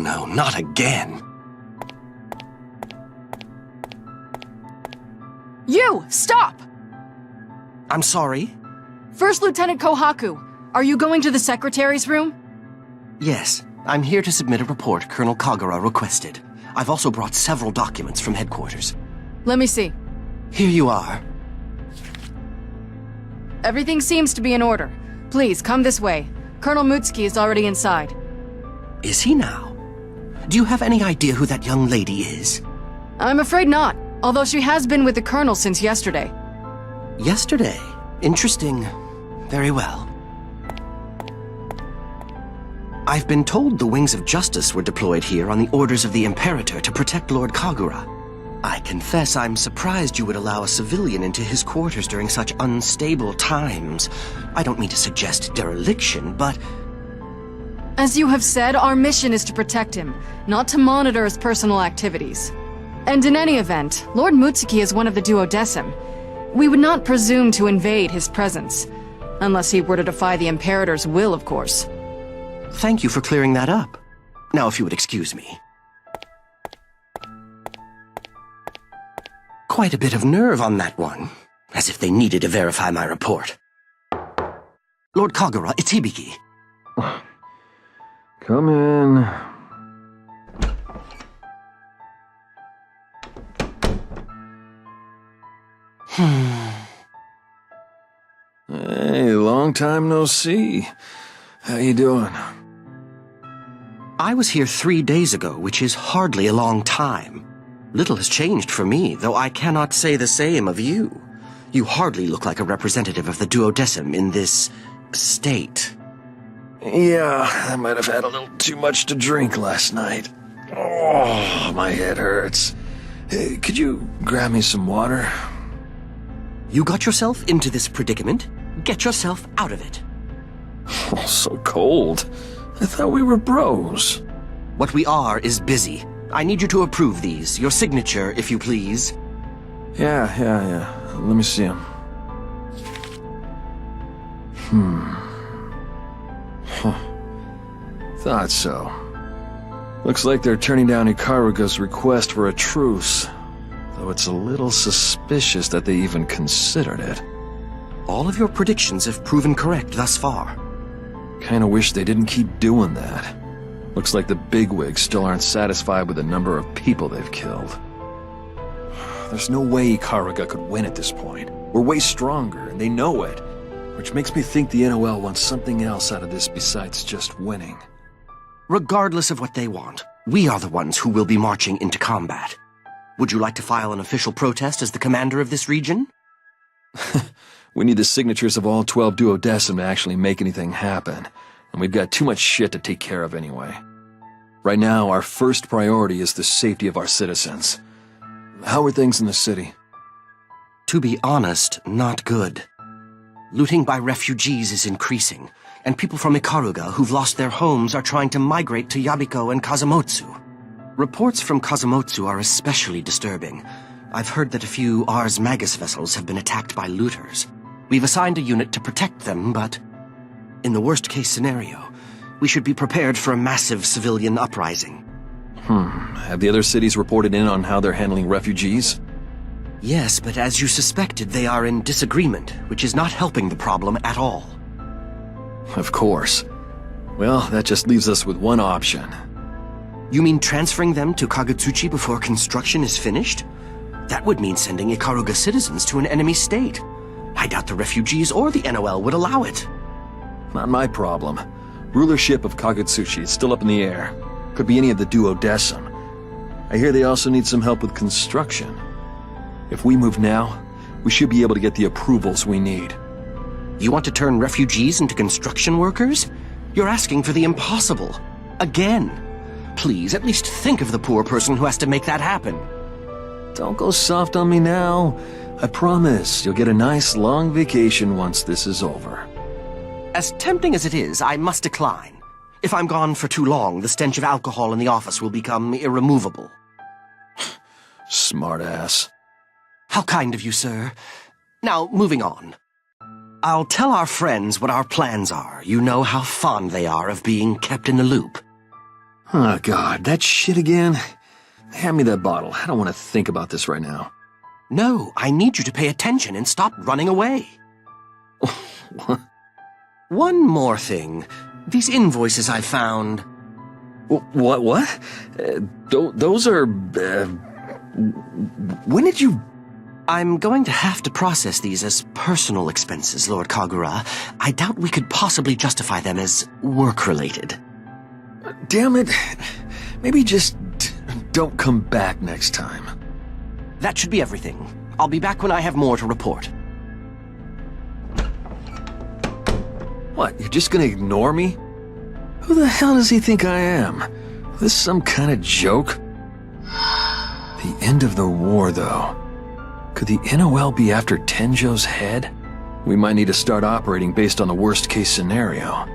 no, not again. You! Stop! I'm sorry? First Lieutenant Kohaku, are you going to the Secretary's room? Yes, I'm here to submit a report Colonel Kagura requested. I've also brought several documents from headquarters. Let me see. Here you are. Everything seems to be in order. Please, come this way. Colonel Mutsuki is already inside. Is he now? Do you have any idea who that young lady is? I'm afraid not, although she has been with the Colonel since yesterday. Yesterday? Interesting. Very well. I've been told the Wings of Justice were deployed here on the orders of the Imperator to protect Lord Kagura. I confess I'm surprised you would allow a civilian into his quarters during such unstable times. I don't mean to suggest dereliction, but... As you have said, our mission is to protect him, not to monitor his personal activities. And in any event, Lord Mutsuki is one of the Duodecim. We would not presume to invade his presence. Unless he were to defy the Imperator's will, of course. Thank you for clearing that up. Now, if you would excuse me. Quite a bit of nerve on that one. As if they needed to verify my report. Lord Kagura, it's Hibiki. Come in. Hey, long time no see. How you doing? I was here 3 days ago, which is hardly a long time. Little has changed for me, though I cannot say the same of you. You hardly look like a representative of the Duodecim in this... state. Yeah, I might have had a little too much to drink last night. Oh, my head hurts. Hey, could you grab me some water? You got yourself into this predicament? Get yourself out of it. Oh, so cold. I thought we were bros. What we are is busy. I need you to approve these. Your signature, if you please. Yeah. Let me see them. Thought so. Looks like they're turning down Ikaruga's request for a truce. Though it's a little suspicious that they even considered it. All of your predictions have proven correct thus far. Kinda wish they didn't keep doing that. Looks like the bigwigs still aren't satisfied with the number of people they've killed. There's no way Ikaruga could win at this point. We're way stronger, and they know it. Which makes me think the NOL wants something else out of this besides just winning. Regardless of what they want, we are the ones who will be marching into combat. Would you like to file an official protest as the commander of this region? We need the signatures of all 12 Duodecim to actually make anything happen, and we've got too much shit to take care of anyway. Right now, our first priority is the safety of our citizens. How are things in the city? To be honest, not good. Looting by refugees is increasing, and people from Ikaruga who've lost their homes are trying to migrate to Yabiko and Kazumotsu. Reports from Kazumotsu are especially disturbing. I've heard that a few Ars Magus vessels have been attacked by looters. We've assigned a unit to protect them, but in the worst-case scenario, we should be prepared for a massive civilian uprising. Have the other cities reported in on how they're handling refugees? Yes, but as you suspected, they are in disagreement, which is not helping the problem at all. Of course. Well, that just leaves us with one option. You mean transferring them to Kagutsuchi before construction is finished? That would mean sending Ikaruga citizens to an enemy state. I doubt the refugees or the NOL would allow it. Not my problem. Rulership of Kagutsuchi is still up in the air. Could be any of the Duodecim. I hear they also need some help with construction. If we move now, we should be able to get the approvals we need. You want to turn refugees into construction workers? You're asking for the impossible. Again. Please, at least think of the poor person who has to make that happen. Don't go soft on me now. I promise you'll get a nice long vacation once this is over. As tempting as it is, I must decline. If I'm gone for too long, the stench of alcohol in the office will become irremovable. Smartass. How kind of you, sir. Now, moving on. I'll tell our friends what our plans are. You know how fond they are of being kept in the loop. Oh, God, that shit again? Hand me that bottle. I don't want to think about this right now. No, I need you to pay attention and stop running away. What? One more thing. These invoices I found. What? Those are... when did you... I'm going to have to process these as personal expenses, Lord Kagura. I doubt we could possibly justify them as work-related. Damn it. Maybe just don't come back next time. That should be everything. I'll be back when I have more to report. What, you're just gonna ignore me? Who the hell does he think I am? Is this some kind of joke? The end of the war, though. Could the NOL be after Tenjo's head? We might need to start operating based on the worst-case scenario.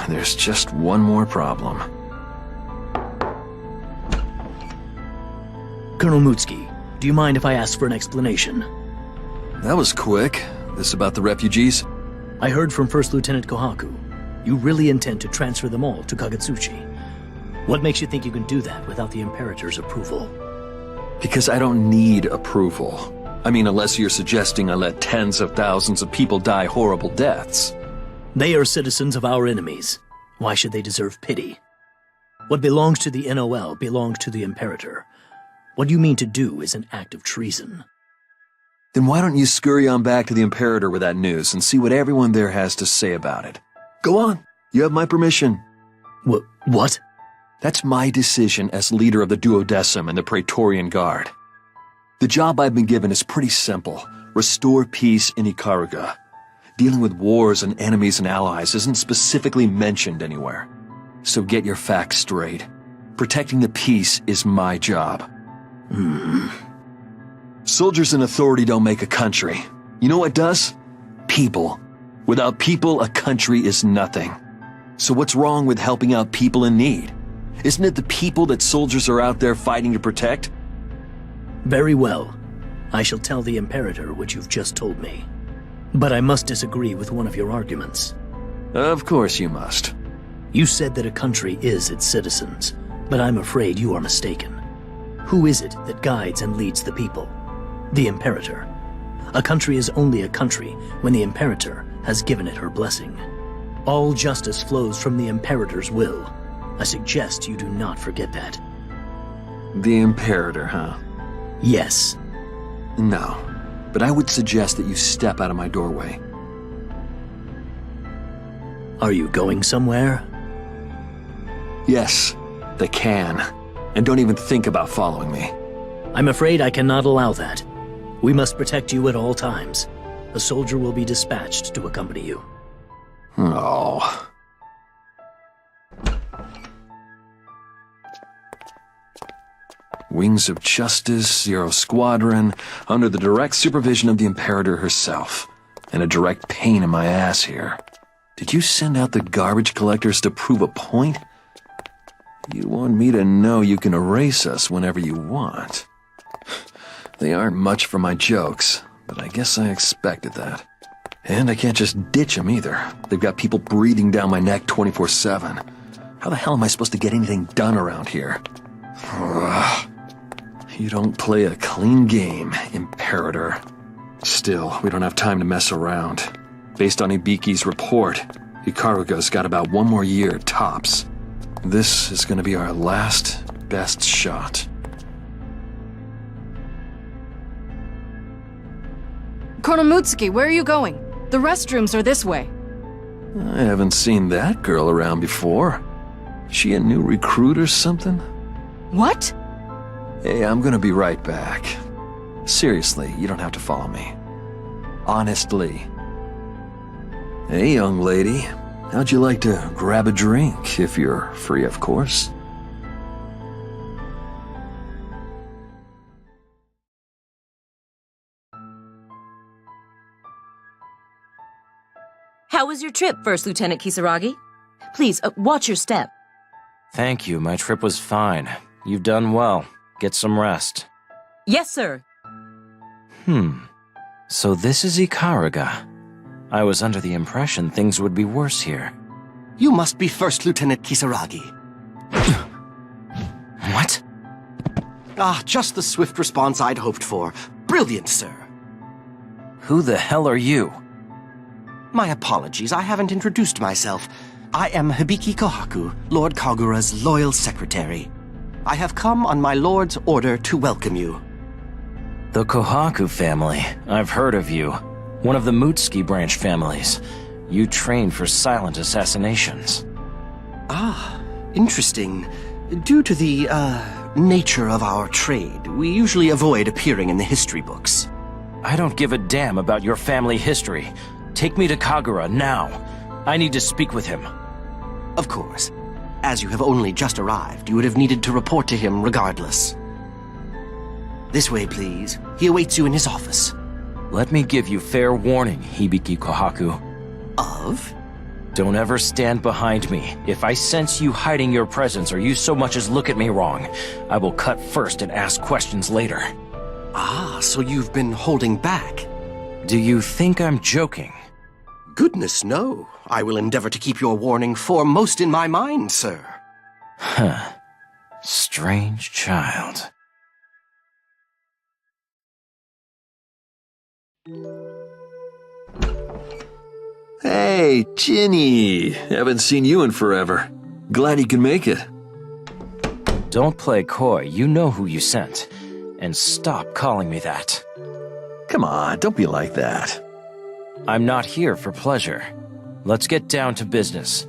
There's just one more problem. Colonel Mutsuki, do you mind if I ask for an explanation? That was quick. This about the refugees? I heard from First Lieutenant Kohaku. You really intend to transfer them all to Kagetsuchi. What makes you think you can do that without the Imperator's approval? Because I don't need approval. I mean, unless you're suggesting I let tens of thousands of people die horrible deaths. They are citizens of our enemies. Why should they deserve pity? What belongs to the NOL belongs to the Imperator. What you mean to do is an act of treason. Then why don't you scurry on back to the Imperator with that news and see what everyone there has to say about it? Go on. You have my permission. What? That's my decision as leader of the Duodecim and the Praetorian Guard. The job I've been given is pretty simple. Restore peace in Ikaruga. Dealing with wars and enemies and allies isn't specifically mentioned anywhere. So get your facts straight. Protecting the peace is my job. Soldiers and authority don't make a country. You know what does? People. Without people, a country is nothing. So what's wrong with helping out people in need? Isn't it the people that soldiers are out there fighting to protect? Very well. I shall tell the Imperator what you've just told me. But I must disagree with one of your arguments. Of course you must. You said that a country is its citizens, but I'm afraid you are mistaken. Who is it that guides and leads the people? The Imperator. A country is only a country when the Imperator has given it her blessing. All justice flows from the Imperator's will. I suggest you do not forget that. The Imperator, huh? Yes. No, but I would suggest that you step out of my doorway. Are you going somewhere? Yes, they can. And don't even think about following me. I'm afraid I cannot allow that. We must protect you at all times. A soldier will be dispatched to accompany you. Oh. Wings of Justice, Zero Squadron, under the direct supervision of the Imperator herself. And a direct pain in my ass here. Did you send out the garbage collectors to prove a point? You want me to know you can erase us whenever you want. They aren't much for my jokes, but I guess I expected that. And I can't just ditch them either. They've got people breathing down my neck 24/7. How the hell am I supposed to get anything done around here? You don't play a clean game, Imperator. Still, we don't have time to mess around. Based on Ibiki's report, Ikaruga's got about one more year, tops. This is gonna be our last, best shot. Colonel Mutsuki, where are you going? The restrooms are this way. I haven't seen that girl around before. She a new recruit or something? What? Hey, I'm gonna be right back. Seriously, you don't have to follow me. Honestly. Hey, young lady. How'd you like to grab a drink, if you're free, of course? How was your trip, First Lieutenant Kisaragi? Please, watch your step. Thank you. My trip was fine. You've done well. Get some rest. Yes, sir. So this is Ikaruga. I was under the impression things would be worse here. You must be First Lieutenant Kisaragi. What? Ah, just the swift response I'd hoped for. Brilliant, sir. Who the hell are you? My apologies, I haven't introduced myself. I am Hibiki Kohaku, Lord Kagura's loyal secretary. I have come on my lord's order to welcome you. The Kohaku family. I've heard of you. One of the Mutsuki branch families. You train for silent assassinations. Ah, interesting. Due to the, nature of our trade, we usually avoid appearing in the history books. I don't give a damn about your family history. Take me to Kagura, now. I need to speak with him. Of course. As you have only just arrived, you would have needed to report to him regardless. This way, please. He awaits you in his office. Let me give you fair warning, Hibiki Kohaku. Of? Don't ever stand behind me. If I sense you hiding your presence or you so much as look at me wrong, I will cut first and ask questions later. Ah, so you've been holding back. Do you think I'm joking? Goodness, no. I will endeavor to keep your warning foremost in my mind, sir. Huh. Strange child. Hey, Ginny! Haven't seen you in forever. Glad you can make it. Don't play coy. You know who you sent. And stop calling me that. Come on, don't be like that. I'm not here for pleasure. Let's get down to business.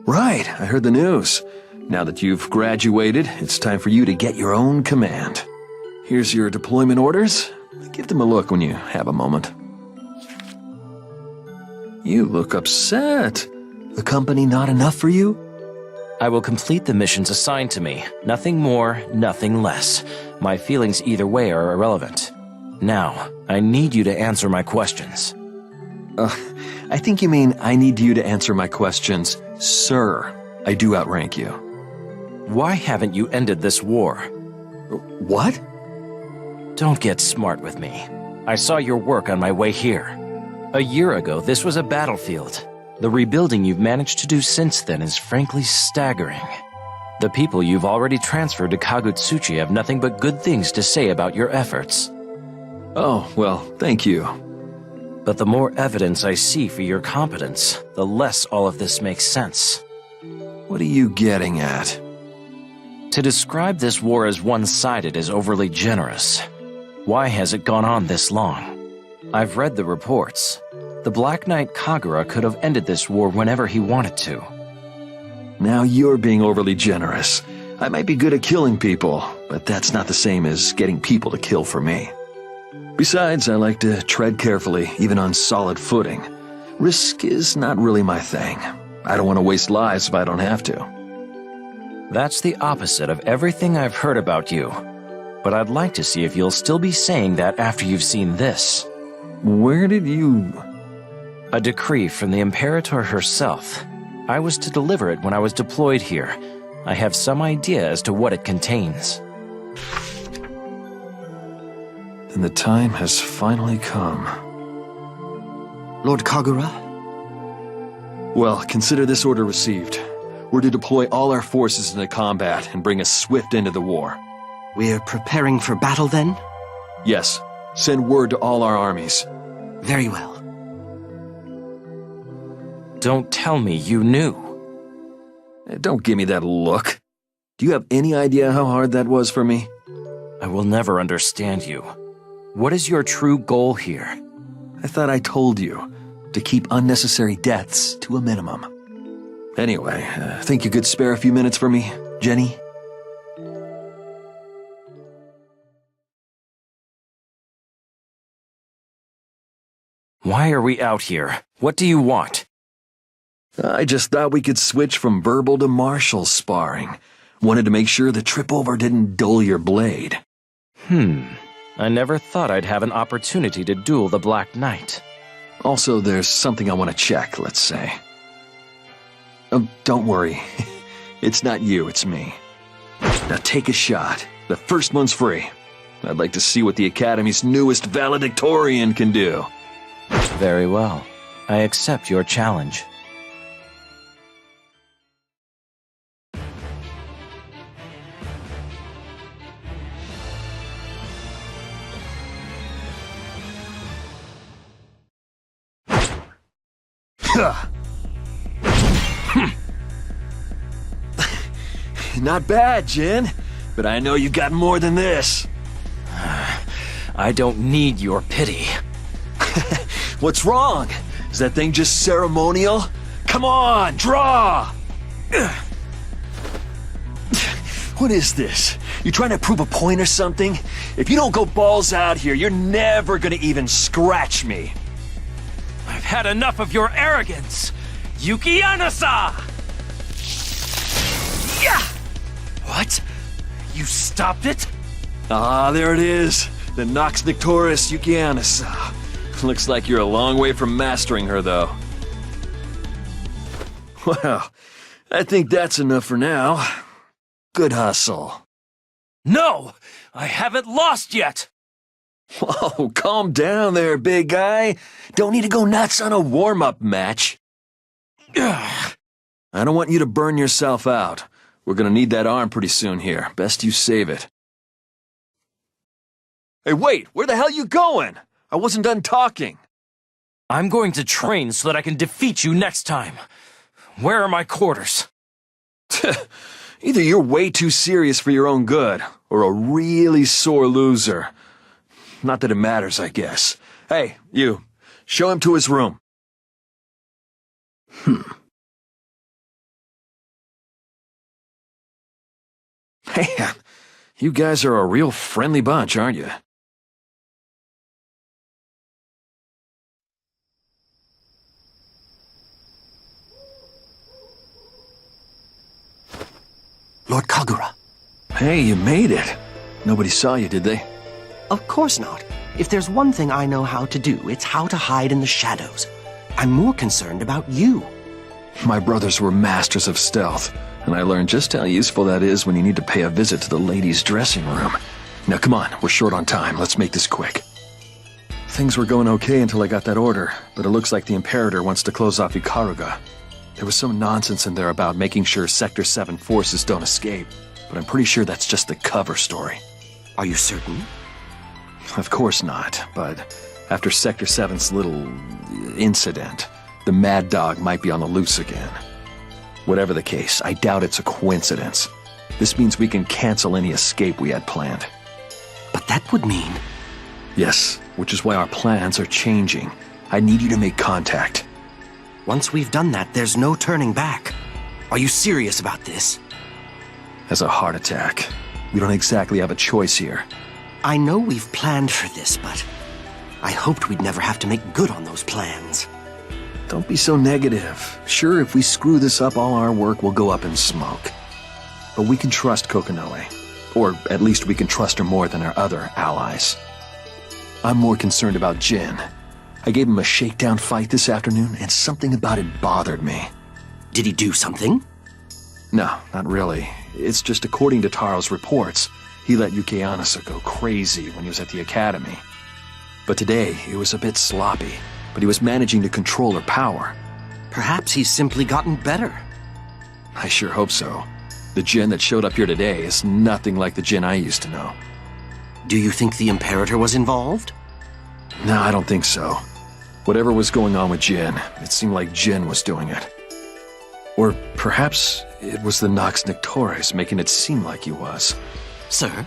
Right, I heard the news. Now that you've graduated, it's time for you to get your own command. Here's your deployment orders. Give them a look when you have a moment. You look upset. The company not enough for you? I will complete the missions assigned to me. Nothing more, nothing less. My feelings either way are irrelevant. Now, I need you to answer my questions. I think you mean I need you to answer my questions. Sir, I do outrank you. Why haven't you ended this war? What? Don't get smart with me. I saw your work on my way here. A year ago, this was a battlefield. The rebuilding you've managed to do since then is frankly staggering. The people you've already transferred to Kagutsuchi have nothing but good things to say about your efforts. Oh, well, thank you. But the more evidence I see for your competence, the less all of this makes sense. What are you getting at? To describe this war as one-sided is overly generous. Why has it gone on this long? I've read the reports. The Black Knight Kagura could have ended this war whenever he wanted to. Now you're being overly generous. I might be good at killing people, but that's not the same as getting people to kill for me. Besides, I like to tread carefully, even on solid footing. Risk is not really my thing. I don't want to waste lives if I don't have to. That's the opposite of everything I've heard about you. But I'd like to see if you'll still be saying that after you've seen this. Where did you... A decree from the Imperator herself. I was to deliver it when I was deployed here. I have some idea as to what it contains. Then the time has finally come. Lord Kagura? Well, consider this order received. We're to deploy all our forces into combat and bring a swift end to the war. We're preparing for battle then? Yes. Send word to all our armies. Very well. Don't tell me you knew. Don't give me that look. Do you have any idea how hard that was for me? I will never understand you. What is your true goal here? I thought I told you. To keep unnecessary deaths to a minimum. Anyway, think you could spare a few minutes for me, Jenny? Why are we out here? What do you want? I just thought we could switch from verbal to martial sparring. Wanted to make sure the trip over didn't dull your blade. I never thought I'd have an opportunity to duel the Black Knight. Also, there's something I want to check, let's say. Oh, don't worry. It's not you, it's me. Now take a shot. The first one's free. I'd like to see what the Academy's newest valedictorian can do. Very well. I accept your challenge. Not bad, Jin. But I know you got more than this. I don't need your pity. What's wrong? Is that thing just ceremonial? Come on, draw! What is this? You trying to prove a point or something? If you don't go balls out here, you're never gonna even scratch me. I've had enough of your arrogance! Yuki Anasa! Yeah! What? You stopped it? Ah, there it is. The Nox Victoris Yukianasa. Looks like you're a long way from mastering her, though. Well, I think that's enough for now. Good hustle. No! I haven't lost yet! Whoa, calm down there, big guy. Don't need to go nuts on a warm-up match. Ugh. I don't want you to burn yourself out. We're gonna need that arm pretty soon here. Best you save it. Hey, wait! Where the hell you going? I wasn't done talking. I'm going to train so that I can defeat you next time. Where are my quarters? Either you're way too serious for your own good, or a really sore loser. Not that it matters, I guess. Hey, you. Show him to his room. Hey, you guys are a real friendly bunch, aren't you? Lord Kagura. Hey, you made it. Nobody saw you, did they? Of course not. If there's one thing I know how to do, it's how to hide in the shadows. I'm more concerned about you. My brothers were masters of stealth, and I learned just how useful that is when you need to pay a visit to the ladies' dressing room. Now come on, we're short on time. Let's make this quick. Things were going okay until I got that order, but it looks like the Imperator wants to close off Ikaruga. There was some nonsense in there about making sure Sector 7 forces don't escape, but I'm pretty sure that's just the cover story. Are you certain? Of course not, but after Sector 7's little incident, the Mad Dog might be on the loose again. Whatever the case, I doubt it's a coincidence. This means we can cancel any escape we had planned. But that would mean... Yes, which is why our plans are changing. I need you to make contact. Once we've done that, there's no turning back. Are you serious about this? As a heart attack. We don't exactly have a choice here. I know we've planned for this, but I hoped we'd never have to make good on those plans. Don't be so negative. Sure, if we screw this up, all our work will go up in smoke. But we can trust Kokonoe. Or at least we can trust her more than our other allies. I'm more concerned about Jin. I gave him a shakedown fight this afternoon, and something about it bothered me. Did he do something? No, not really. It's just according to Taro's reports, he let Yuki Anasa go crazy when he was at the academy. But today, it was a bit sloppy, but he was managing to control her power. Perhaps he's simply gotten better. I sure hope so. The Jin that showed up here today is nothing like the Jin I used to know. Do you think the Imperator was involved? No, I don't think so. Whatever was going on with Jin, it seemed like Jin was doing it. Or perhaps it was the Nox Victoris making it seem like he was. Sir?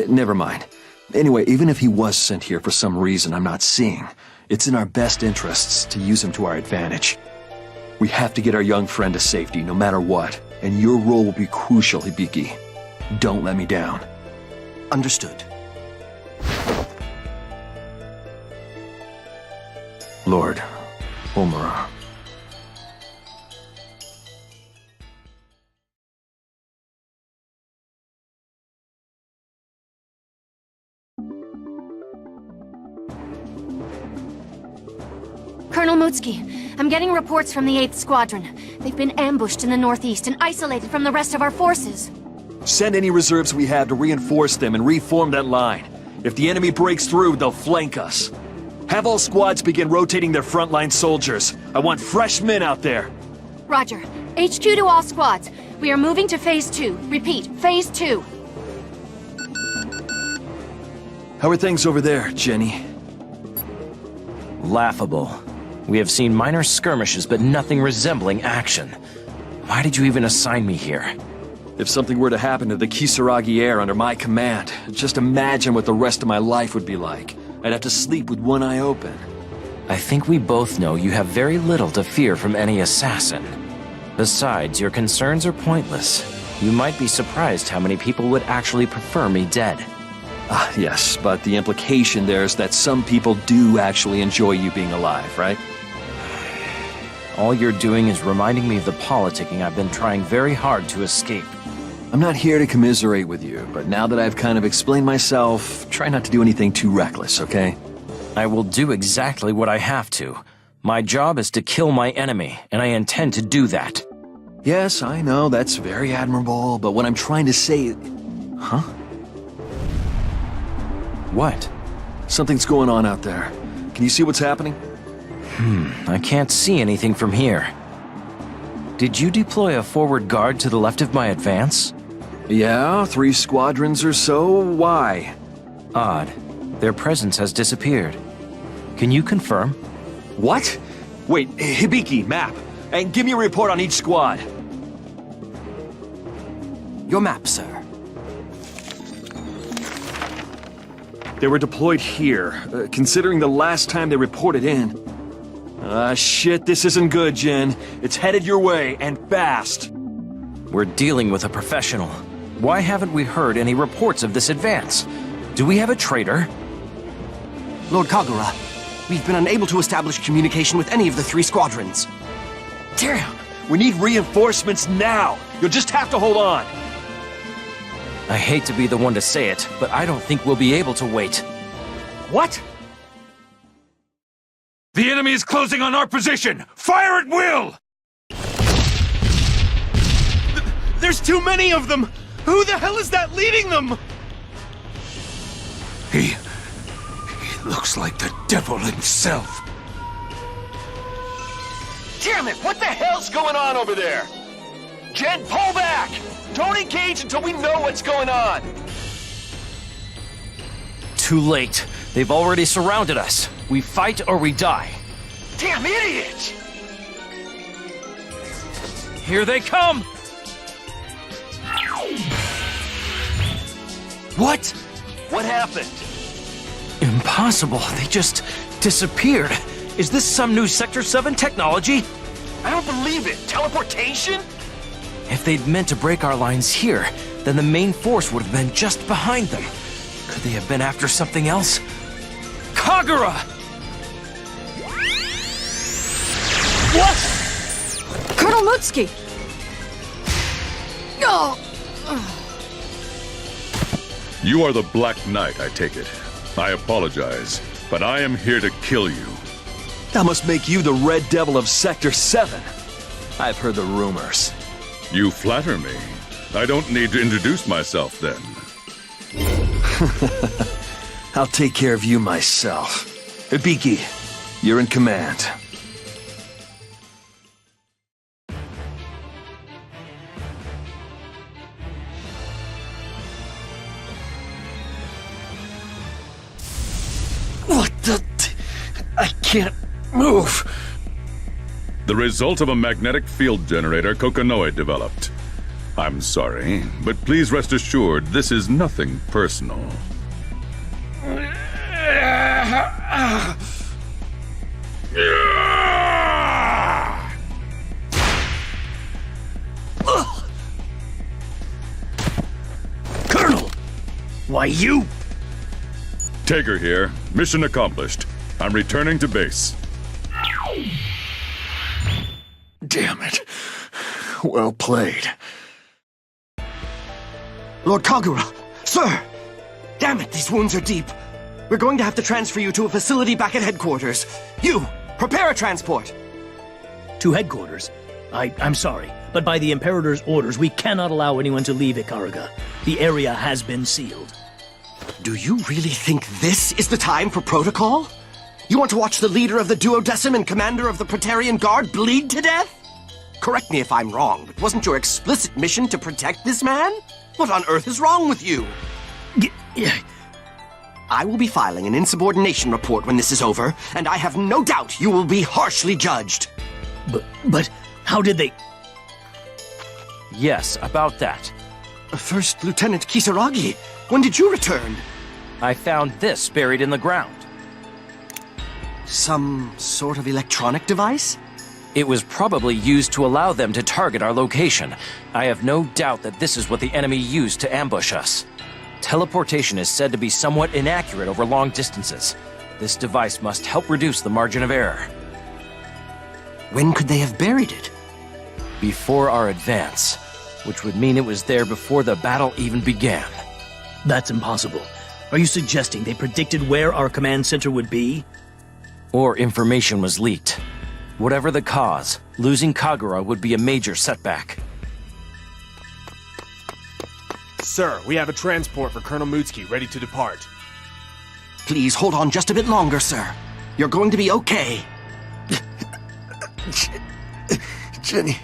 Never mind. Anyway, even if he was sent here for some reason I'm not seeing, it's in our best interests to use him to our advantage. We have to get our young friend to safety no matter what, and your role will be crucial, Hibiki. Don't let me down. Understood. Lord Omura. Colonel Mutsuki, I'm getting reports from the 8th Squadron. They've been ambushed in the northeast and isolated from the rest of our forces. Send any reserves we have to reinforce them and reform that line. If the enemy breaks through, they'll flank us. Have all squads begin rotating their frontline soldiers. I want fresh men out there. Roger. HQ to all squads. We are moving to Phase 2. Repeat, Phase 2. How are things over there, Jenny? Laughable. We have seen minor skirmishes, but nothing resembling action. Why did you even assign me here? If something were to happen to the Kisaragi Air under my command, just imagine what the rest of my life would be like. I'd have to sleep with one eye open. I think we both know you have very little to fear from any assassin. Besides, your concerns are pointless. You might be surprised how many people would actually prefer me dead. Yes, but the implication there is that some people do actually enjoy you being alive, right? All you're doing is reminding me of the politicking I've been trying very hard to escape. I'm not here to commiserate with you, but now that I've kind of explained myself, try not to do anything too reckless, okay? I will do exactly what I have to. My job is to kill my enemy, and I intend to do that. Yes, I know, that's very admirable, but what I'm trying to say... Huh? What? Something's going on out there. Can you see what's happening? I can't see anything from here. Did you deploy a forward guard to the left of my advance? Yeah, 3 squadrons or so. Why? Odd. Their presence has disappeared. Can you confirm? What? Wait, Hibiki, map. And give me a report on each squad. Your map, sir. They were deployed here, considering the last time they reported in. Shit, this isn't good, Jin. It's headed your way, and fast. We're dealing with a professional. Why haven't we heard any reports of this advance? Do we have a traitor? Lord Kagura, we've been unable to establish communication with any of the 3 squadrons. Damn! We need reinforcements now! You'll just have to hold on! I hate to be the one to say it, but I don't think we'll be able to wait. What? The enemy is closing on our position! Fire at will! There's too many of them! Who the hell is that leading them? He looks like the devil himself. Damn it! What the hell's going on over there? Jen, pull back! Don't engage until we know what's going on! Too late. They've already surrounded us. We fight or we die. Damn idiot! Here they come! What? What happened? Impossible. They just disappeared. Is this some new Sector 7 technology? I don't believe it! Teleportation? If they'd meant to break our lines here, then the main force would have been just behind them. Could they have been after something else? Kagura! What? Colonel Mutsuki! No! You are the Black Knight, I take it. I apologize, but I am here to kill you. That must make you the Red Devil of Sector 7. I've heard the rumors. You flatter me. I don't need to introduce myself then. I'll take care of you myself. Hibiki, you're in command. What the... I can't move. The result of a magnetic field generator Kokonoe developed. I'm sorry, but please rest assured this is nothing personal. Colonel! Why, you... Tager here. Mission accomplished. I'm returning to base. Damn it. Well played. Lord Kagura! Sir! Damn it, these wounds are deep. We're going to have to transfer you to a facility back at headquarters. You! Prepare a transport! To headquarters? I'm sorry, but by the Imperator's orders, we cannot allow anyone to leave Ikaruga. The area has been sealed. Do you really think this is the time for protocol? You want to watch the leader of the Duodecim and commander of the Praetorian Guard bleed to death? Correct me if I'm wrong, but wasn't your explicit mission to protect this man? What on earth is wrong with you? I will be filing an insubordination report when this is over, and I have no doubt you will be harshly judged. But how did they... Yes, about that. First Lieutenant Kisaragi, when did you return? I found this buried in the ground. Some sort of electronic device? It was probably used to allow them to target our location. I have no doubt that this is what the enemy used to ambush us. Teleportation is said to be somewhat inaccurate over long distances. This device must help reduce the margin of error. When could they have buried it? Before our advance, which would mean it was there before the battle even began. That's impossible. Are you suggesting they predicted where our command center would be? Or information was leaked. Whatever the cause, losing Kagura would be a major setback. Sir, we have a transport for Colonel Mutsuki ready to depart. Please hold on just a bit longer, sir. You're going to be okay. Jenny.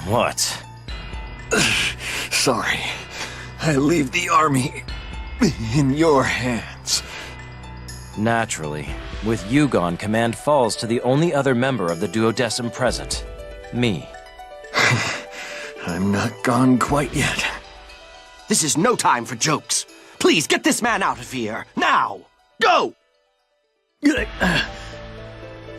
What? Sorry. I leave the army in your hands. Naturally. With you gone, command falls to the only other member of the duodecim present. Me. I'm not gone quite yet. This is no time for jokes. Please get this man out of here, now! Go!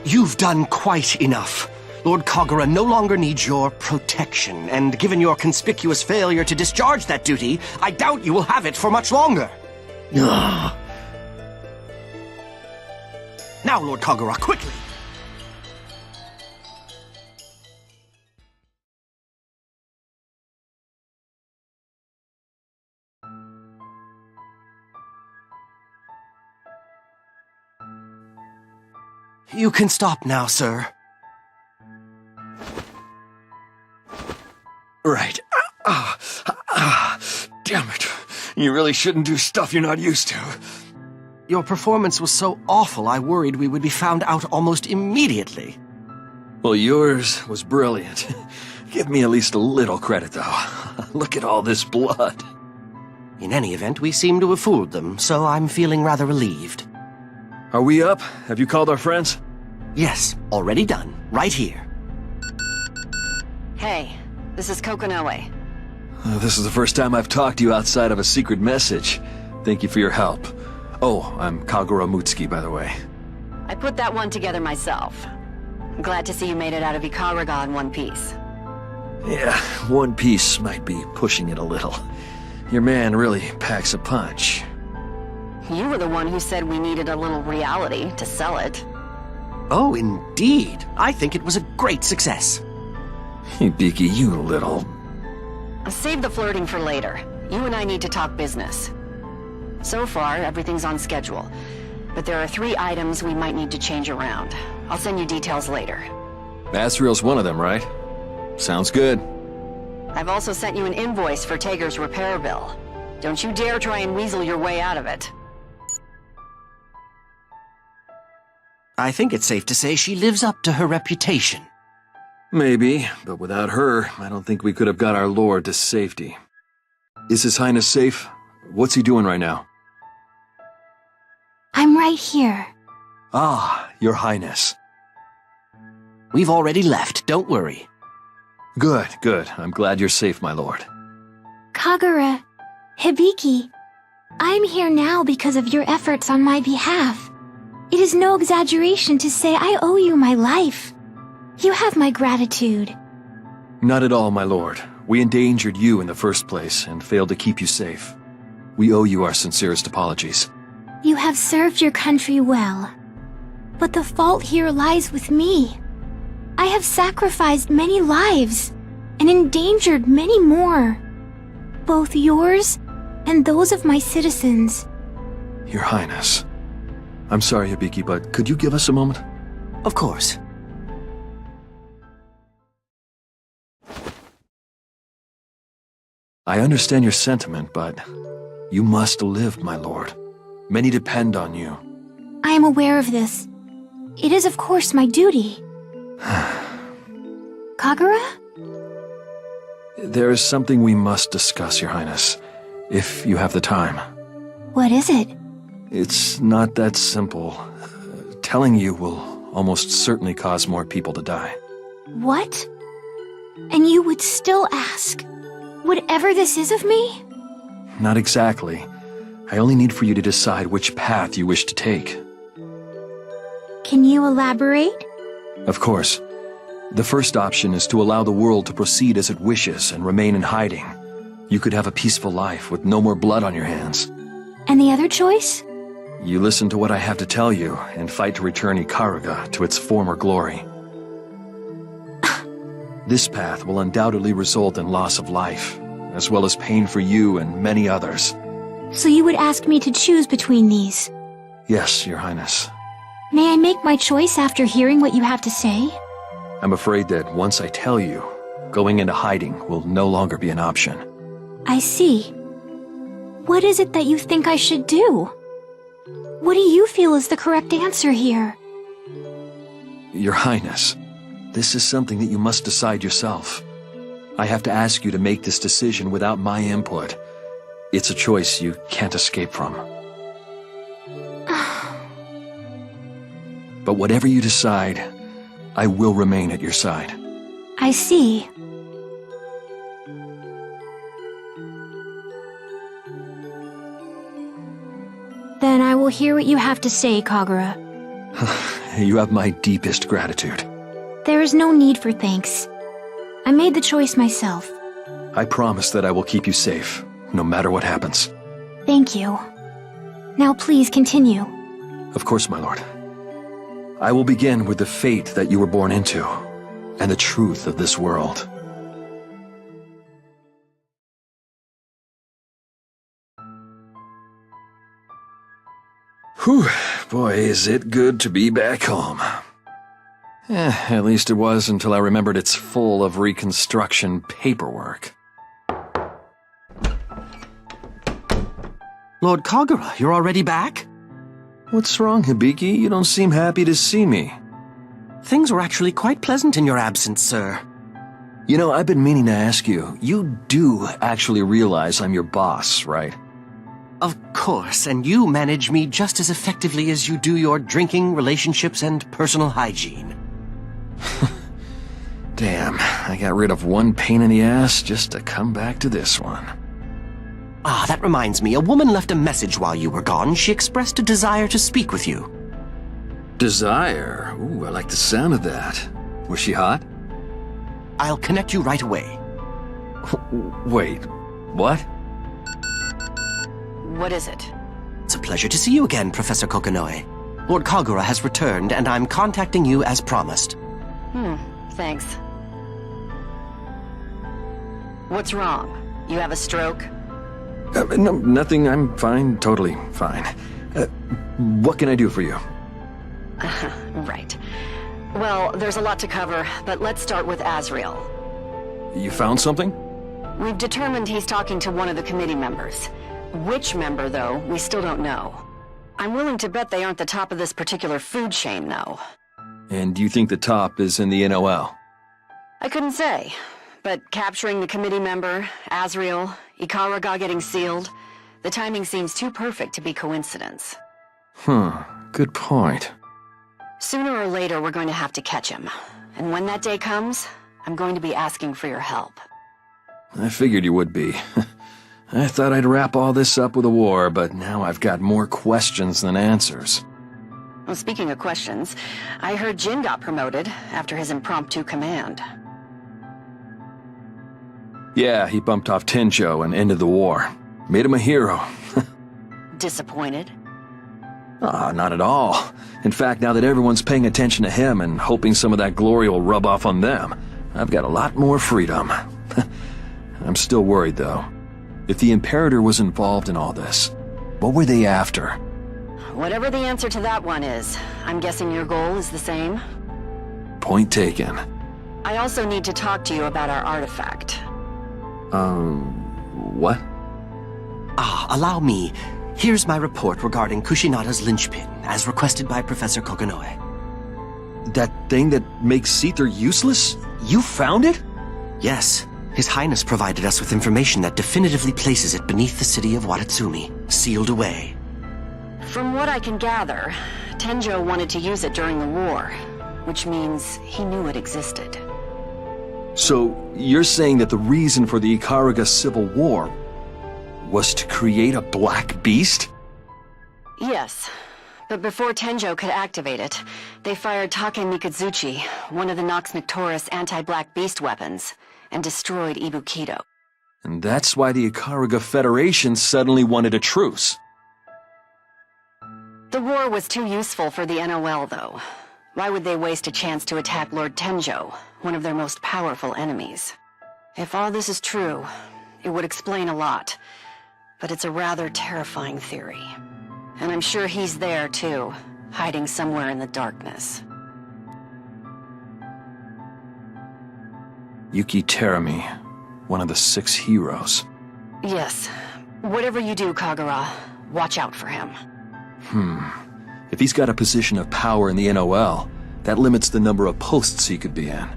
You've done quite enough. Lord Kagura no longer needs your protection, and given your conspicuous failure to discharge that duty, I doubt you will have it for much longer. Now, Lord Kagura, quickly! You can stop now, sir. Right. Damn it. You really shouldn't do stuff you're not used to. Your performance was so awful, I worried we would be found out almost immediately. Well, yours was brilliant. Give me at least a little credit, though. Look at all this blood. In any event, we seem to have fooled them, so I'm feeling rather relieved. Are we up? Have you called our friends? Yes, already done. Right here. Hey, this is Kokonoe. This is the first time I've talked to you outside of a secret message. Thank you for your help. Oh, I'm Kagura Mutsuki, by the way. I put that one together myself. I'm glad to see you made it out of Ikaraga in one piece. Yeah, one piece might be pushing it a little. Your man really packs a punch. You were the one who said we needed a little reality to sell it. Oh, indeed. I think it was a great success. Hibiki, you little... Save the flirting for later. You and I need to talk business. So far, everything's on schedule. But there are 3 items we might need to change around. I'll send you details later. Asriel's one of them, right? Sounds good. I've also sent you an invoice for Tager's repair bill. Don't you dare try and weasel your way out of it. I think it's safe to say she lives up to her reputation. Maybe, but without her, I don't think we could have got our lord to safety. Is His Highness safe? What's he doing right now? I'm right here. Ah, Your Highness. We've already left, don't worry. Good, good. I'm glad you're safe, my lord. Kagura, Hibiki, I'm here now because of your efforts on my behalf. It is no exaggeration to say I owe you my life. You have my gratitude. Not at all, my lord. We endangered you in the first place and failed to keep you safe. We owe you our sincerest apologies. You have served your country well. But the fault here lies with me. I have sacrificed many lives and endangered many more. Both yours and those of my citizens. Your Highness. I'm sorry, Hibiki, but could you give us a moment? Of course. I understand your sentiment, but you must live, my lord. Many depend on you. I am aware of this. It is, of course, my duty. Kagura? There is something we must discuss, Your Highness, if you have the time. What is it? It's not that simple. Telling you will almost certainly cause more people to die. What? And you would still ask? Whatever this is of me? Not exactly. I only need for you to decide which path you wish to take. Can you elaborate? Of course. The first option is to allow the world to proceed as it wishes and remain in hiding. You could have a peaceful life with no more blood on your hands. And the other choice? You listen to what I have to tell you and fight to return Ikaruga to its former glory. This path will undoubtedly result in loss of life, as well as pain for you and many others. So you would ask me to choose between these? Yes, Your Highness. May I make my choice after hearing what you have to say? I'm afraid that once I tell you, going into hiding will no longer be an option. I see. What is it that you think I should do? What do you feel is the correct answer here? Your Highness, this is something that you must decide yourself. I have to ask you to make this decision without my input. It's a choice you can't escape from. But whatever you decide, I will remain at your side. I see. Then I will hear what you have to say, Kagura. You have my deepest gratitude. There is no need for thanks. I made the choice myself. I promise that I will keep you safe, no matter what happens. Thank you. Now please continue. Of course, my lord. I will begin with the fate that you were born into, and the truth of this world. Whew, boy, is it good to be back home. At least it was until I remembered it's full of reconstruction paperwork. Lord Kagura, you're already back? What's wrong, Hibiki? You don't seem happy to see me. Things were actually quite pleasant in your absence, sir. You know, I've been meaning to ask you, you do actually realize I'm your boss, right? Of course, and you manage me just as effectively as you do your drinking, relationships, and personal hygiene. Damn, I got rid of one pain in the ass just to come back to this one. Ah, that reminds me, a woman left a message while you were gone. She expressed a desire to speak with you. Desire? Ooh, I like the sound of that. Was she hot? I'll connect you right away. Wait, what? What is it? It's a pleasure to see you again, Professor Kokonoe. Lord Kagura has returned, and I'm contacting you as promised. Thanks. What's wrong? You have a stroke? No, nothing. I'm fine, totally fine. What can I do for you? Right. Well, there's a lot to cover, but let's start with Azrael. You found something? We've determined he's talking to one of the committee members. Which member, though, we still don't know. I'm willing to bet they aren't the top of this particular food chain, though. And you think the top is in the NOL? I couldn't say, but capturing the committee member, Azrael, Ikaruga getting sealed, the timing seems too perfect to be coincidence. Good point. Sooner or later, we're going to have to catch him. And when that day comes, I'm going to be asking for your help. I figured you would be. I thought I'd wrap all this up with a war, but now I've got more questions than answers. Well, speaking of questions, I heard Jin got promoted after his impromptu command. Yeah, he bumped off Tenjo and ended the war. Made him a hero. Disappointed? Not at all. In fact, now that everyone's paying attention to him and hoping some of that glory will rub off on them, I've got a lot more freedom. I'm still worried, though. If the Imperator was involved in all this, what were they after? Whatever the answer to that one is, I'm guessing your goal is the same? Point taken. I also need to talk to you about our artifact. What? Allow me. Here's my report regarding Kushinada's linchpin, as requested by Professor Kokonoe. That thing that makes Seether useless? You found it? Yes. His Highness provided us with information that definitively places it beneath the city of Watatsumi, sealed away. From what I can gather, Tenjo wanted to use it during the war, which means he knew it existed. So, you're saying that the reason for the Ikaruga Civil War was to create a black beast? Yes. But before Tenjo could activate it, they fired Take Mikazuchi, one of the Nox Noctoris anti-Black Beast weapons, and destroyed Ibukido. And that's why the Ikaruga Federation suddenly wanted a truce. The war was too useful for the NOL, though. Why would they waste a chance to attack Lord Tenjo, one of their most powerful enemies? If all this is true, it would explain a lot. But it's a rather terrifying theory. And I'm sure he's there, too, hiding somewhere in the darkness. Yuki Terumi, one of the 6 heroes. Yes. Whatever you do, Kagura, watch out for him. If he's got a position of power in the NOL, that limits the number of posts he could be in.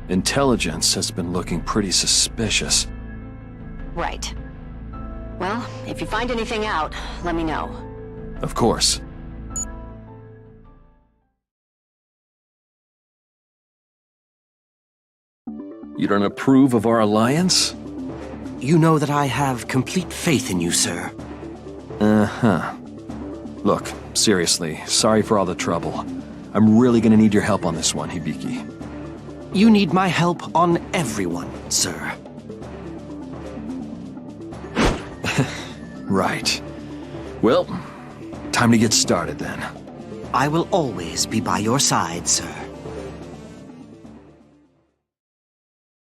Intelligence has been looking pretty suspicious. Right. Well, if you find anything out, let me know. Of course. You don't approve of our alliance? You know that I have complete faith in you, sir. Uh-huh. Look, seriously, sorry for all the trouble. I'm really gonna need your help on this one, Hibiki. You need my help on everyone, sir. Right. Well, time to get started then. I will always be by your side, sir.